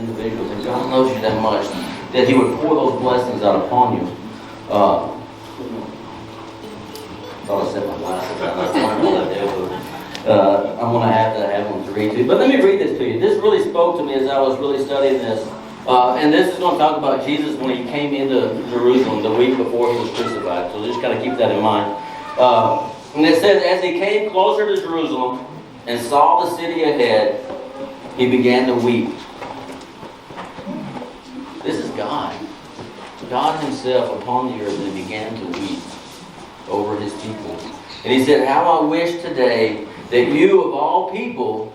individuals, and God loves you that much that He would pour those blessings out upon you. I thought I set my glasses down. I'm going to have one to read to you. But let me read this to you. This really spoke to me as I was really studying this. And this is going to talk about Jesus when He came into Jerusalem the week before He was crucified. So just kind of keep that in mind. And it says, as He came closer to Jerusalem and saw the city ahead, He began to weep. This is God. God Himself upon the earth, and He began to weep over His people. And He said, how I wish today that you of all people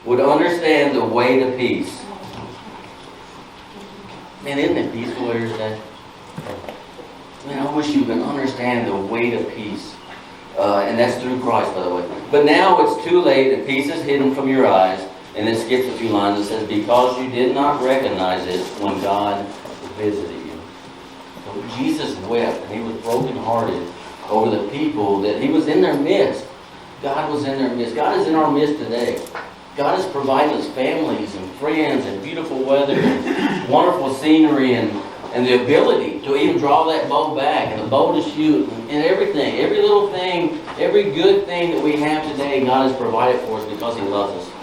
would understand the way to peace. Man, isn't it peaceful here today? Man, I wish you could understand the way to peace. And that's through Christ, by the way. But now it's too late, and peace is hidden from your eyes. And then skips a few lines and says, because you did not recognize it when God visited you. So Jesus wept, and He was brokenhearted over the people that He was in their midst. God was in their midst. God is in our midst today. God has provided us families and friends and beautiful weather and wonderful scenery and the ability to even draw that bow back and the bow to shoot and everything. Every little thing, every good thing that we have today, God has provided for us because He loves us.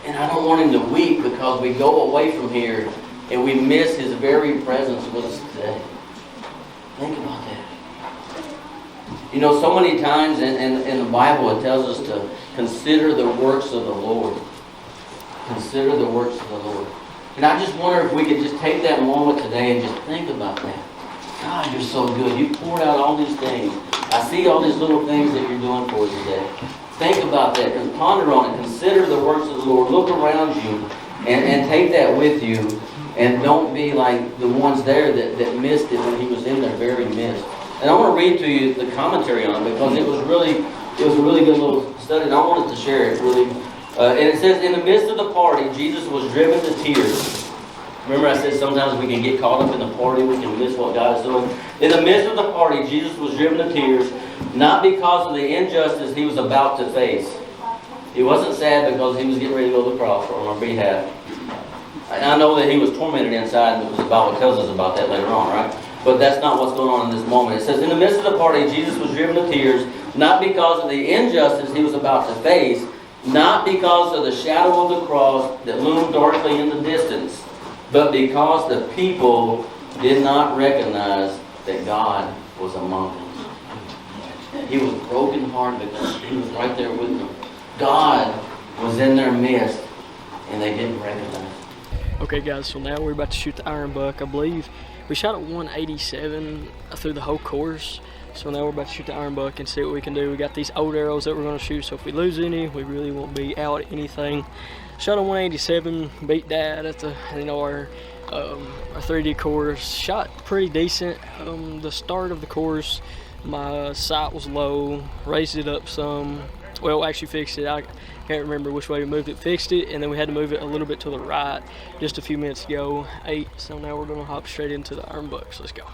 And I don't want Him to weep because we go away from here and we miss His very presence with us today. Think about that. You know, so many times in the Bible it tells us to consider the works of the Lord. Consider the works of the Lord. And I just wonder if we could just take that moment today and just think about that. God, You're so good. You poured out all these things. I see all these little things that You're doing for us today. Think about that and ponder on it. Consider the works of the Lord. Look around you and take that with you. And don't be like the ones there that missed it when He was in their very midst. And I want to read to you the commentary on it because it was a really good little study, and I wanted to share it really. And it says, in the midst of the party, Jesus was driven to tears. Remember I said sometimes we can get caught up in the party, we can miss what God is doing. In the midst of the party, Jesus was driven to tears, not because of the injustice He was about to face. He wasn't sad because He was getting ready to go to the cross on our behalf. And I know that He was tormented inside, and the Bible tells us about that later on, right? But that's not what's going on in this moment. It says, in the midst of the party, Jesus was driven to tears, not because of the injustice He was about to face, not because of the shadow of the cross that loomed darkly in the distance, but because the people did not recognize that God was among them. He was brokenhearted because He was right there with them. God was in their midst, and they didn't recognize it. Okay guys, so now we're about to shoot the iron buck, I believe. We shot at 187 through the whole course. So now we're about to shoot the iron buck and see what we can do. We got these old arrows that we're going to shoot, so if we lose any, we really won't be out at anything. Shot on 187, beat Dad at the our 3D course. Shot pretty decent. The start of the course, my sight was low, raised it up some. Well, actually fixed it. I can't remember which way we moved it. Fixed it, and then we had to move it a little bit to the right just a few minutes ago. 8. So now we're going to hop straight into the iron bucks. Let's go.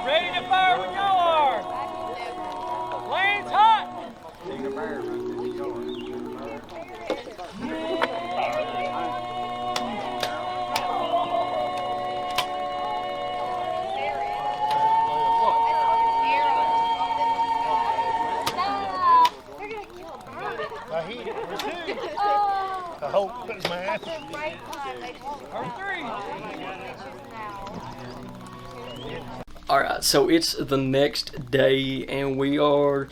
Ready to fire when y'all are. Lane's hot. I hope it's man. Alright, so it's the next day and we are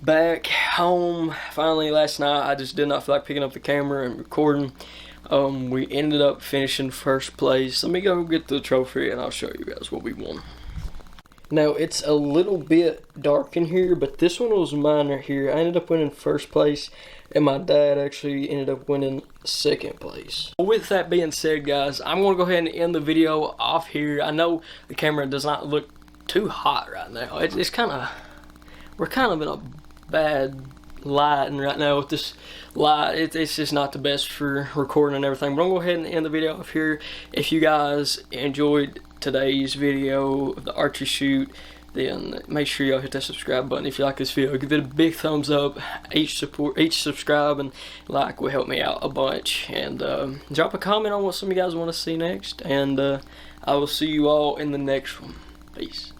back home. Finally, last night I just did not feel like picking up the camera and recording. We ended up finishing first place. Let me go get the trophy and I'll show you guys what we won. Now, it's a little bit dark in here, but this one was mine right here. I ended up winning first place, and my dad actually ended up winning second place. With that being said, guys, I'm going to go ahead and end the video off here. I know the camera does not look too hot right now. It's kind of, we're kind of in a bad lighting right now with this light. It's just not the best for recording and everything. But I'm going to go ahead and end the video off here. If you guys enjoyed today's video of the archery shoot, then make sure y'all hit that subscribe button. If you like this video, give it a big thumbs up. Each subscribe and like will help me out a bunch. And drop a comment on what some of you guys want to see next. And I will see you all in the next one. Peace.